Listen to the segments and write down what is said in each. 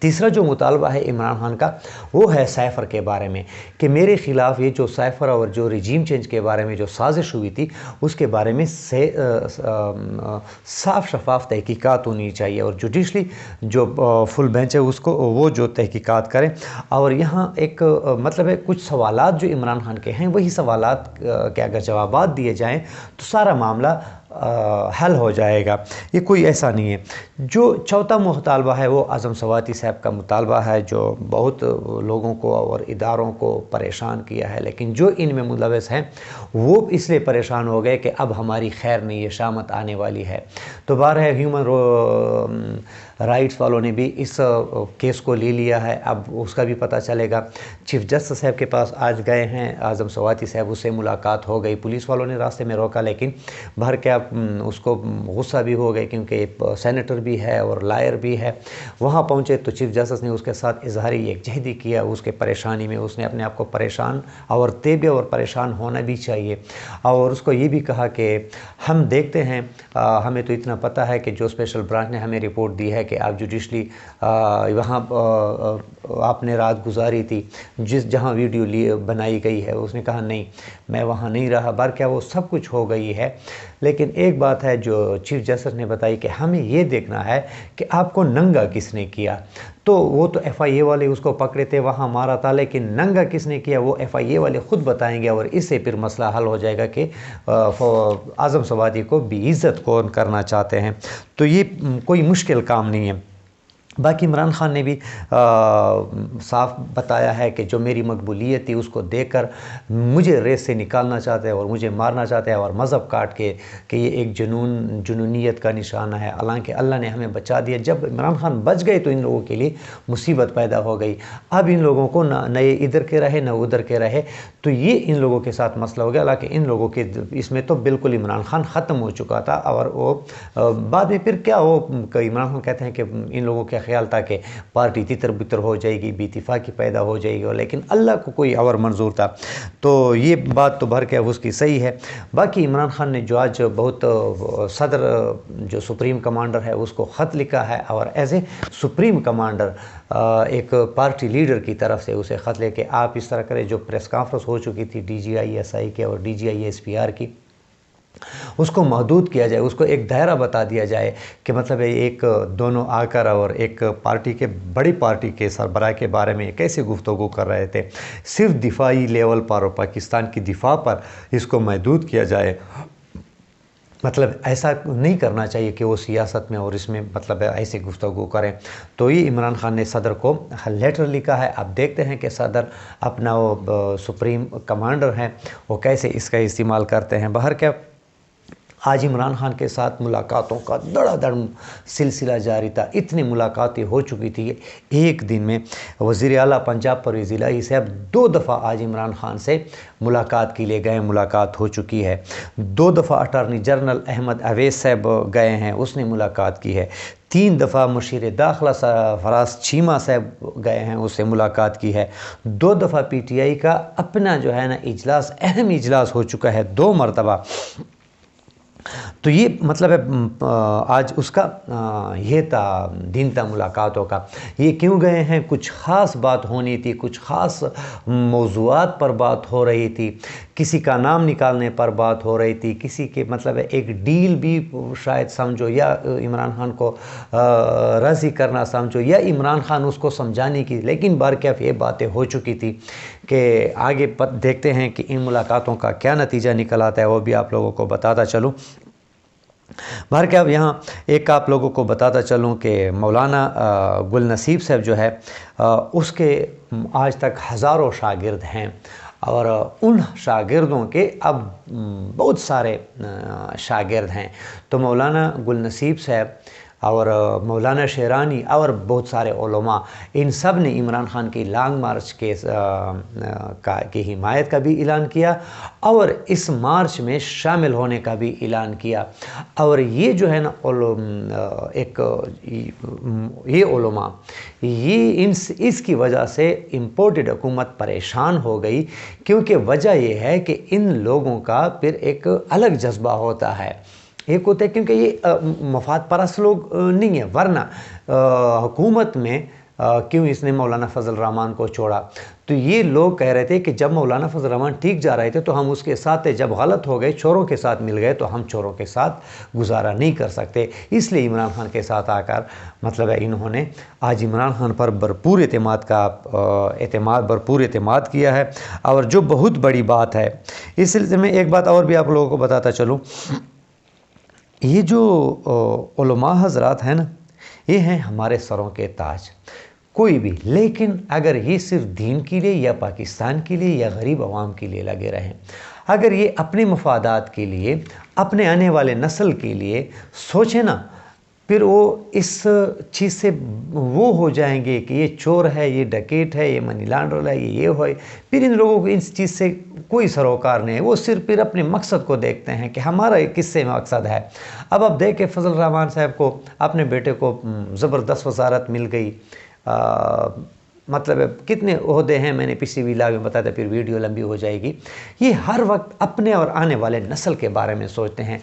تیسرا جو مطالبہ ہے عمران خان کا وہ ہے سائفر کے بارے میں کہ میرے خلاف یہ جو سائفر اور جو رجیم چینج کے بارے میں جو سازش ہوئی تھی اس کے بارے میں صاف شفاف تحقیقات ہونی چاہیے، اور جوڈیشلی جو فل بینچ ہے اس کو وہ جو تحقیقات کریں، اور یہاں ایک مطلب ہے کچھ سوالات جو عمران خان کے ہیں وہی سوالات کے اگر جوابات دیے جائیں تو سارا معاملہ حل ہو جائے گا، یہ کوئی ایسا نہیں ہے۔ جو چوتھا مطالبہ ہے وہ اعظم سواتی صاحب کا مطالبہ ہے جو بہت لوگوں کو اور اداروں کو پریشان کیا ہے، لیکن جو ان میں ملوث ہیں وہ اس لیے پریشان ہو گئے کہ اب ہماری خیر نہیں ہے، شامت آنے والی ہے۔ تو بہرحال ہیومن رائٹس والوں نے بھی اس کیس کو لے لیا ہے، اب اس کا بھی پتہ چلے گا۔ چیف جسٹس صاحب کے پاس آج گئے ہیں اعظم سواتی صاحب، اس سے ملاقات ہو گئی، پولیس والوں نے راستے میں روکا لیکن بھر کے اس کو غصہ بھی ہو گئے کیونکہ سینیٹر بھی ہے اور لائر بھی ہے۔ وہاں پہنچے تو چیف جسٹس نے اس کے ساتھ اظہاری یکجہتی کیا، اس کے پریشانی میں اس نے اپنے آپ کو پریشان اور بھی اور پریشان ہونا بھی چاہیے، اور اس کو یہ بھی کہا کہ ہم دیکھتے ہیں، ہمیں تو اتنا پتہ ہے کہ جو اسپیشل برانچ نے ہمیں رپورٹ دی ہے کہ آپ جوڈیشلی وہاں آپ نے رات گزاری تھی جہاں ویڈیو بنائی گئی ہے، اس نے کہا نہیں میں وہاں نہیں رہا، بار کیا وہ سب کچھ ہو گئی ہے، لیکن ایک بات ہے جو چیف جسٹس نے بتائی کہ ہمیں یہ دیکھنا ہے کہ آپ کو ننگا کس نے کیا۔ تو وہ تو ایف آئی اے والے اس کو پکڑے تھے، وہاں مارا تھا، لیکن ننگا کس نے کیا وہ ایف آئی اے والے خود بتائیں گے، اور اس سے پھر مسئلہ حل ہو جائے گا کہ اعظم سواتی کو بے عزت کون کرنا چاہتے ہیں۔ تو یہ کوئی مشکل کام نہیں ہے۔ باقی عمران خان نے بھی صاف بتایا ہے کہ جو میری مقبولیت تھی اس کو دیکھ کر مجھے ریس سے نکالنا چاہتے ہیں اور مجھے مارنا چاہتے ہیں اور مذہب کاٹ کے کہ یہ ایک جنونیت کا نشانہ ہے، حالانکہ اللہ نے ہمیں بچا دیا۔ جب عمران خان بچ گئے تو ان لوگوں کے لیے مصیبت پیدا ہو گئی، اب ان لوگوں کو نہ یہ ادھر کے رہے نہ ادھر کے رہے، تو یہ ان لوگوں کے ساتھ مسئلہ ہو گیا، حالانکہ ان لوگوں کے اس میں تو بالکل عمران خان ختم ہو چکا تھا، اور وہ بعد میں پھر کیا وہ عمران خان کہتے ہیں کہ ان لوگوں کے خیال تھا کہ پارٹی تتر بتر ہو جائے گی، بے اتفاقی پیدا ہو جائے گی، لیکن اللہ کو کوئی اور منظور تھا۔ تو یہ بات تو بھر کے اس کی صحیح ہے۔ باقی عمران خان نے جو آج بہت صدر جو سپریم کمانڈر ہے اس کو خط لکھا ہے، اور ایز اے سپریم کمانڈر ایک پارٹی لیڈر کی طرف سے اسے خط لے کے آپ اس طرح کریں، جو پریس کانفرنس ہو چکی تھی D G I S I کے اور D G I S P R کی، اس کو محدود کیا جائے، اس کو ایک دائرہ بتا دیا جائے کہ مطلب ایک دونوں آ کر اور ایک پارٹی کے بڑی پارٹی کے سربراہ کے بارے میں کیسے گفتگو کر رہے تھے، صرف دفاعی لیول پر اور پاکستان کی دفاع پر اس کو محدود کیا جائے۔ مطلب ایسا نہیں کرنا چاہیے کہ وہ سیاست میں اور اس میں مطلب ایسے گفتگو کریں۔ تو یہ عمران خان نے صدر کو لیٹر لکھا ہے، اب دیکھتے ہیں کہ صدر اپنا وہ سپریم کمانڈر ہیں وہ کیسے اس کا استعمال کرتے ہیں۔ باہر کیا آج عمران خان کے ساتھ ملاقاتوں کا دڑا دڑ سلسلہ جاری تھا، اتنی ملاقاتیں ہو چکی تھی ایک دن میں۔ وزیر اعلیٰ پنجاب پرویز الہی صاحب 2 دفعہ آج عمران خان سے ملاقات کے لیے گئے، ملاقات ہو چکی ہے۔ 2 دفعہ اٹارنی جنرل احمد اویس صاحب گئے ہیں، اس نے ملاقات کی ہے۔ 3 دفعہ مشیر داخلہ فراز چیمہ صاحب گئے ہیں، اس سے ملاقات کی ہے۔ 2 دفعہ پی ٹی آئی کا اپنا جو ہے نا اجلاس، اہم اجلاس ہو چکا ہے 2 مرتبہ۔ تو یہ مطلب ہے آج اس کا یہ دن تھا ملاقاتوں کا۔ یہ کیوں گئے ہیں؟ کچھ خاص بات ہونی تھی، کچھ خاص موضوعات پر بات ہو رہی تھی، کسی کا نام نکالنے پر بات ہو رہی تھی، کسی کے مطلب ایک ڈیل بھی شاید سمجھو، یا عمران خان کو راضی کرنا سمجھو، یا عمران خان اس کو سمجھانے کی، لیکن بارکیف یہ باتیں ہو چکی تھی کہ آگے دیکھتے ہیں کہ ان ملاقاتوں کا کیا نتیجہ نکل آتا ہے، وہ بھی آپ لوگوں کو بتاتا چلوں۔ بہر کہ اب یہاں ایک آپ لوگوں کو بتاتا چلوں کہ مولانا گل نصیب صاحب جو ہے اس کے آج تک ہزاروں شاگرد ہیں، اور ان شاگردوں کے اب بہت سارے شاگرد ہیں۔ تو مولانا گل نصیب صاحب اور مولانا شیرانی اور بہت سارے علماء، ان سب نے عمران خان کی لانگ مارچ کی حمایت کا بھی اعلان کیا، اور اس مارچ میں شامل ہونے کا بھی اعلان کیا۔ اور یہ جو ہے نا یہ علماء، یہ اس کی وجہ سے امپورٹڈ حکومت پریشان ہو گئی، کیونکہ وجہ یہ ہے کہ ان لوگوں کا پھر ایک الگ جذبہ ہوتا ہے، ایک ہوتا ہے کیونکہ یہ مفاد پرست لوگ نہیں ہیں، ورنہ حکومت میں کیوں اس نے مولانا فضل الرحمان کو چھوڑا؟ تو یہ لوگ کہہ رہے تھے کہ جب مولانا فضل الرحمان ٹھیک جا رہے تھے تو ہم اس کے ساتھ تھے، جب غلط ہو گئے چوروں کے ساتھ مل گئے تو ہم چوروں کے ساتھ گزارا نہیں کر سکتے، اس لیے عمران خان کے ساتھ آ کر مطلب ہے انہوں نے آج عمران خان پر بھرپور اعتماد کیا ہے۔ اور جو بہت بڑی بات ہے اس سلسلے میں ایک بات اور بھی آپ لوگوں کو بتاتا چلوں، یہ جو علماء حضرات ہیں نا، یہ ہیں ہمارے سروں کے تاج، کوئی بھی، لیکن اگر یہ صرف دین کے لیے یا پاکستان کے لیے یا غریب عوام کے لیے لگے رہیں، اگر یہ اپنے مفادات کے لیے، اپنے آنے والے نسل کے لیے سوچیں نا، پھر وہ اس چیز سے وہ ہو جائیں گے کہ یہ چور ہے، یہ ڈکیٹ ہے، یہ منی لانڈرر ہے، یہ ہوئے، پھر ان لوگوں کو اس چیز سے کوئی سروکار نہیں ہے، وہ صرف پھر اپنے مقصد کو دیکھتے ہیں کہ ہمارا کس سے مقصد ہے۔ اب آپ دیکھیں فضل الرحمان صاحب کو اپنے بیٹے کو زبردست وزارت مل گئی، مطلب کتنے عہدے ہیں میں نے پچھلی ویلاگ میں بتایا تھا، پھر ویڈیو لمبی ہو جائے گی۔ یہ ہر وقت اپنے اور آنے والے نسل کے بارے میں سوچتے ہیں،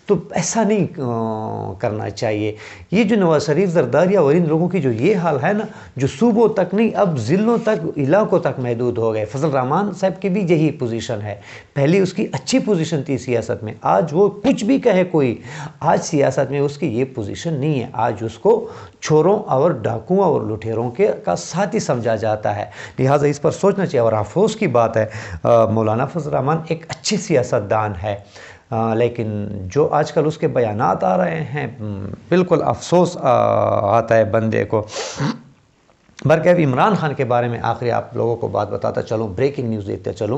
تو ایسا نہیں کرنا چاہیے۔ یہ جو نواز شریف، زرداری اور ان لوگوں کی جو یہ حال ہے نا، جو صوبوں تک نہیں اب ضلعوں تک، علاقوں تک محدود ہو گئے۔ فضل الرحمان صاحب کی بھی یہی پوزیشن ہے، پہلے اس کی اچھی پوزیشن تھی سیاست میں، آج وہ کچھ بھی کہے کوئی، آج سیاست میں اس کی یہ پوزیشن نہیں ہے، آج اس کو چوروں اور ڈاکوؤں اور لٹیروں کا ساتھی سمجھا جاتا ہے، لہٰذا اس پر سوچنا چاہیے۔ اور افسوس کی بات ہے، مولانا فضل الرحمان ایک اچھے سیاستدان ہے، لیکن جو آج کل اس کے بیانات آ رہے ہیں بالکل افسوس آتا ہے بندے کو۔ برکہ عمران خان کے بارے میں آخری آپ لوگوں کو بات بتاتا چلوں، بریکنگ نیوز دیتے چلوں۔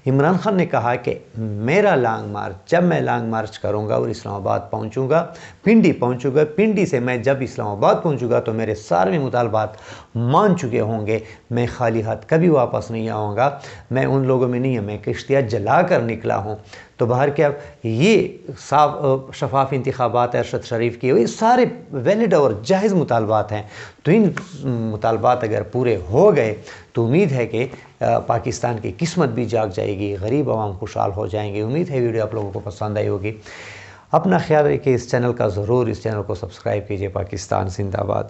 عمران خان نے کہا کہ میرا لانگ مارچ، جب میں لانگ مارچ کروں گا اور اسلام آباد پہنچوں گا، پنڈی پہنچوں گا، پنڈی سے میں جب اسلام آباد پہنچوں گا تو میرے سارے مطالبات مان چکے ہوں گے، میں خالی ہاتھ کبھی واپس نہیں آؤں گا، میں ان لوگوں میں نہیں ہوں، میں کشتیاں جلا کر نکلا ہوں۔ تو باہر کیا یہ صاف شفاف انتخابات ارشد شریف کی، یہ سارے ویلڈ اور جائز مطالبات ہیں، تو ان مطالبات اگر پورے ہو گئے تو امید ہے کہ پاکستان کی قسمت بھی جاگ جائے گی، غریب عوام خوشحال ہو جائیں گے۔ امید ہے ویڈیو آپ لوگوں کو پسند آئی ہوگی۔ اپنا خیال رکھیے، اس چینل کو سبسکرائب کیجئے۔ پاکستان زندہ باد۔